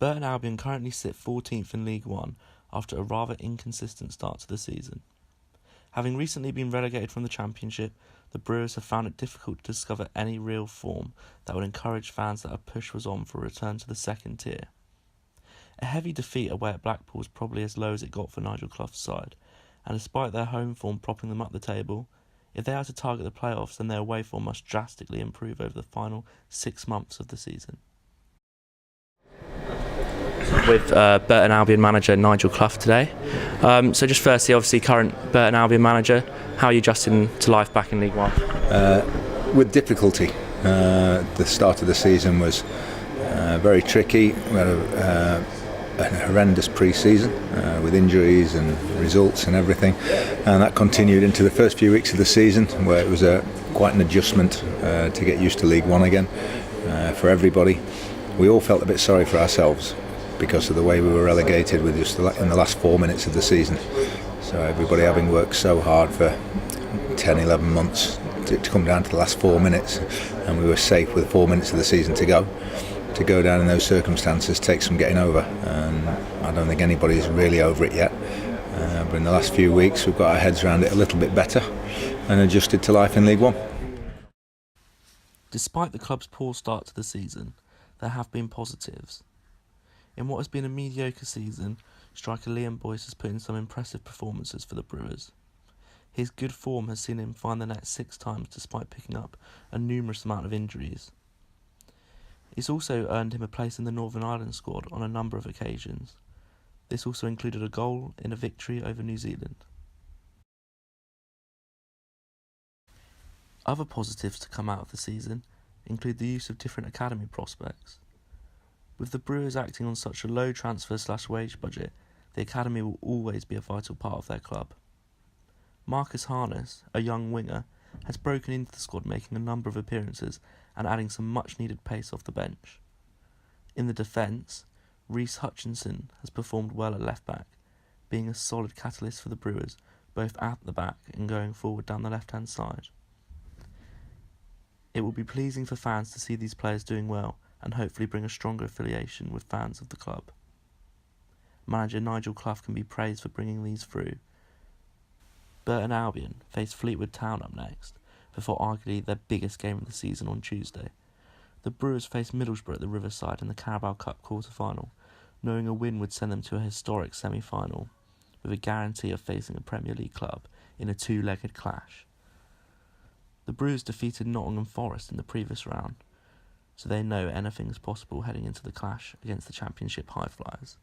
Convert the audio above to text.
Burton Albion currently sit 14th in League One after a rather inconsistent start to the season. Having recently been relegated from the Championship, the Brewers have found it difficult to discover any real form that would encourage fans that a push was on for a return to the second tier. A heavy defeat away at Blackpool was probably as low as it got for Nigel Clough's side, and despite their home form propping them up the table, if they are to target the playoffs, then their away form must drastically improve over the final 6 months of the season. With Burton Albion manager Nigel Clough today. So just firstly, obviously current Burton Albion manager, how are you adjusting to life back in League One? With difficulty. The start of the season was very tricky. We had a horrendous pre-season with injuries and results and everything, and that continued into the first few weeks of the season, where it was quite an adjustment to get used to League One again for everybody. We all felt a bit sorry for ourselves because of the way we were relegated with just in the last 4 minutes of the season. So everybody having worked so hard for 10, 11 months to come down to the last 4 minutes, and we were safe with 4 minutes of the season to go. To go down in those circumstances takes some getting over, and I don't think anybody's really over it yet. But in the last few weeks we've got our heads around it a little bit better and adjusted to life in League One. Despite the club's poor start to the season, there have been positives. In what has been a mediocre season, striker Liam Boyce has put in some impressive performances for the Brewers. His good form has seen him find the net 6 times despite picking up a numerous amount of injuries. It's also earned him a place in the Northern Ireland squad on a number of occasions. This also included a goal in a victory over New Zealand. Other positives to come out of the season include the use of different academy prospects. With the Brewers acting on such a low transfer/wage budget, the academy will always be a vital part of their club. Marcus Harness, a young winger, has broken into the squad, making a number of appearances and adding some much-needed pace off the bench. In the defence, Reece Hutchinson has performed well at left-back, being a solid catalyst for the Brewers, both at the back and going forward down the left-hand side. It will be pleasing for fans to see these players doing well and hopefully bring a stronger affiliation with fans of the club. Manager Nigel Clough can be praised for bringing these through. Burton Albion face Fleetwood Town up next, before arguably their biggest game of the season on Tuesday. The Brewers face Middlesbrough at the Riverside in the Carabao Cup quarter-final, knowing a win would send them to a historic semi-final, with a guarantee of facing a Premier League club in a 2-legged clash. The Brewers defeated Nottingham Forest in the previous round, so they know anything is possible heading into the clash against the Championship Highflyers.